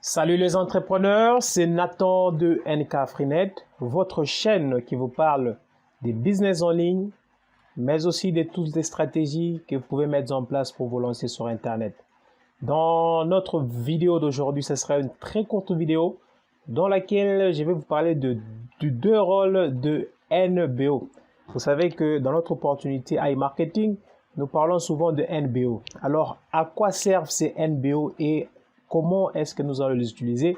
Salut les entrepreneurs, c'est Nathan de NK Freenet, votre chaîne qui vous parle des business en ligne, mais aussi de toutes les stratégies que vous pouvez mettre en place pour vous lancer sur Internet. Dans notre vidéo d'aujourd'hui, ce sera une très courte vidéo dans laquelle je vais vous parler de deux rôles de NBO. Vous savez que dans notre opportunité iMarketing, nous parlons souvent de NBO. Alors, à quoi servent ces NBO et comment est-ce que nous allons les utiliser?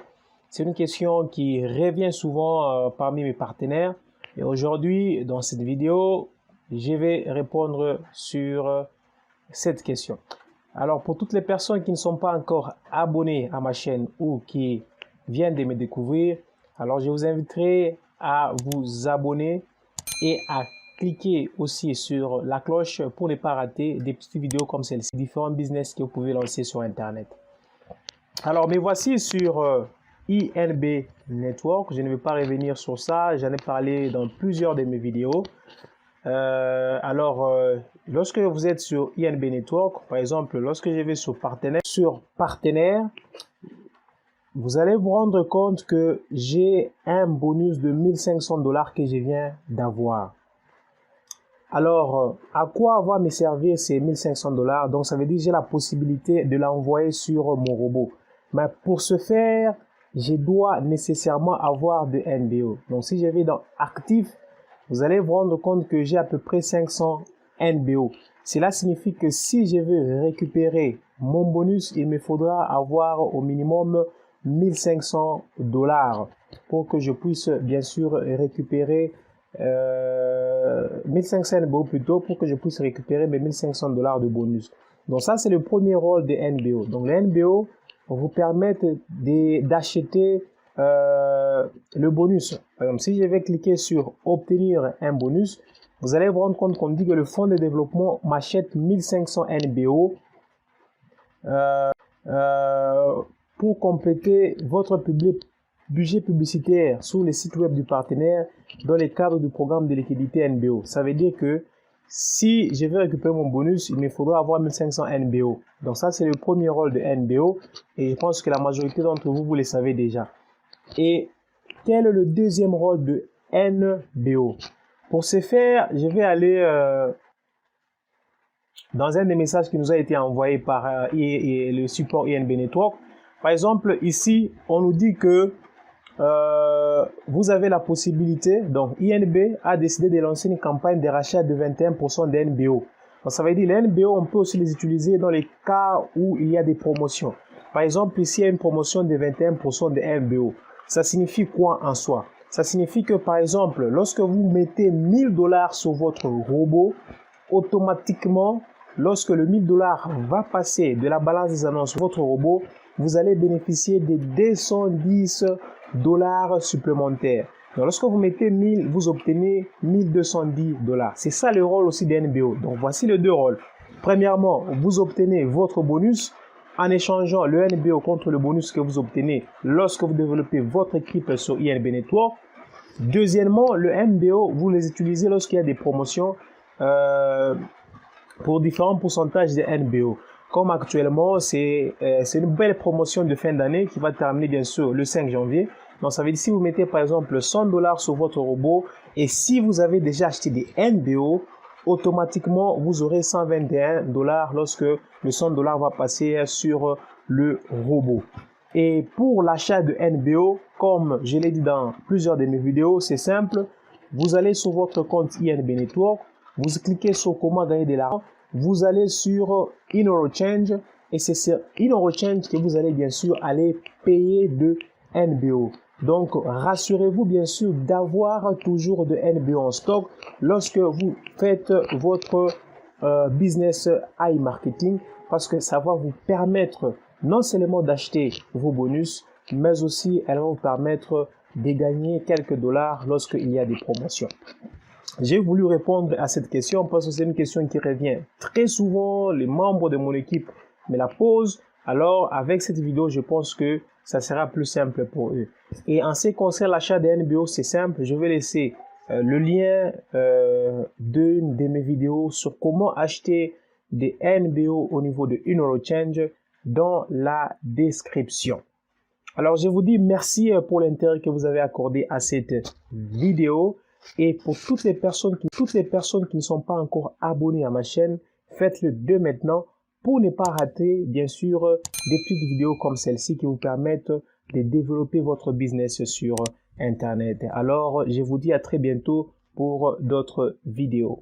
C'est une question qui revient souvent parmi mes partenaires. Et aujourd'hui, dans cette vidéo, je vais répondre sur cette question. Alors, pour toutes les personnes qui ne sont pas encore abonnées à ma chaîne ou qui viennent de me découvrir, alors je vous inviterai à vous abonner et à cliquer aussi sur la cloche pour ne pas rater des petites vidéos comme celle-ci, différents business que vous pouvez lancer sur Internet. Alors, me voici sur INB Network. Je ne vais pas revenir sur ça. J'en ai parlé dans plusieurs de mes vidéos. Lorsque vous êtes sur INB Network, par exemple, lorsque je vais sur partenaire, vous allez vous rendre compte que j'ai un bonus de 1500 $ que je viens d'avoir. Alors, à quoi va me servir ces 1500 $? Donc, ça veut dire que j'ai la possibilité de l'envoyer sur mon robot. Mais pour ce faire, je dois nécessairement avoir de NBO. Donc, si je vais dans Actif, vous allez vous rendre compte que j'ai à peu près 500 NBO. Cela signifie que si je veux récupérer mon bonus, il me faudra avoir au minimum 1500 $ pour que je puisse bien sûr récupérer 1500 NBO plutôt pour que je puisse récupérer mes 1500 $ de bonus. Donc ça, c'est le premier rôle des NBO. Donc les NBO vous permettent d'acheter le bonus. Par exemple, si je vais cliquer sur obtenir un bonus, vous allez vous rendre compte qu'on dit que le fonds de développement m'achète 1500 NBO pour compléter votre budget publicitaire sur les sites web du partenaire dans le cadre du programme de liquidité NBO. Ça veut dire que si je veux récupérer mon bonus, il me faudra avoir 1500 NBO. Donc ça, c'est le premier rôle de NBO et je pense que la majorité d'entre vous, vous le savez déjà. Et quel est le deuxième rôle de NBO? Pour ce faire, je vais aller dans un des messages qui nous a été envoyé par le support INB Network. Par exemple, ici, on nous dit que vous avez la possibilité, donc INB a décidé de lancer une campagne de rachat de 21% de NBO. Donc ça veut dire les NBO, on peut aussi les utiliser dans les cas où il y a des promotions. Par exemple, ici, il y a une promotion de 21% de NBO. Ça signifie quoi en soi? Ça signifie que par exemple, lorsque vous mettez 1000 $ sur votre robot, automatiquement, lorsque le 1000 $ va passer de la balance des annonces sur votre robot, vous allez bénéficier de 210 $ supplémentaires. Donc, lorsque vous mettez 1000, vous obtenez 1210 $. C'est ça le rôle aussi des NBO. Donc, voici les deux rôles. Premièrement, vous obtenez votre bonus en échangeant le NBO contre le bonus que vous obtenez lorsque vous développez votre équipe sur INB Network. Deuxièmement, le NBO, vous les utilisez lorsqu'il y a des promotions pour différents pourcentages de NBO. Comme actuellement, c'est une belle promotion de fin d'année qui va terminer bien sûr le 5 janvier. Donc ça veut dire si vous mettez par exemple 100 $ sur votre robot et si vous avez déjà acheté des NBO, automatiquement vous aurez 121 $ lorsque le 100 $ va passer sur le robot. Et pour l'achat de NBO, comme je l'ai dit dans plusieurs de mes vidéos, c'est simple. Vous allez sur votre compte INB Network, vous cliquez sur comment gagner de l'argent, vous allez sur InEurochange et c'est sur InEurochange que vous allez bien sûr aller payer de NBO. Donc, rassurez-vous bien sûr d'avoir toujours de NBO en stock lorsque vous faites votre business iMarketing parce que ça va vous permettre non seulement d'acheter vos bonus, mais aussi elle va vous permettre de gagner quelques dollars lorsqu'il y a des promotions. J'ai voulu répondre à cette question parce que c'est une question qui revient très souvent. Les membres de mon équipe me la posent. Alors, avec cette vidéo, je pense que ça sera plus simple pour eux. Et en ce qui concerne l'achat des NBO, c'est simple. Je vais laisser le lien d'une de mes vidéos sur comment acheter des NBO au niveau de InEurochange dans la description. Alors, je vous dis merci pour l'intérêt que vous avez accordé à cette vidéo. Et pour toutes les personnes qui ne sont pas encore abonnées à ma chaîne, faites-le dès maintenant pour ne pas rater, bien sûr, des petites vidéos comme celle-ci qui vous permettent de développer votre business sur Internet. Alors, je vous dis à très bientôt pour d'autres vidéos.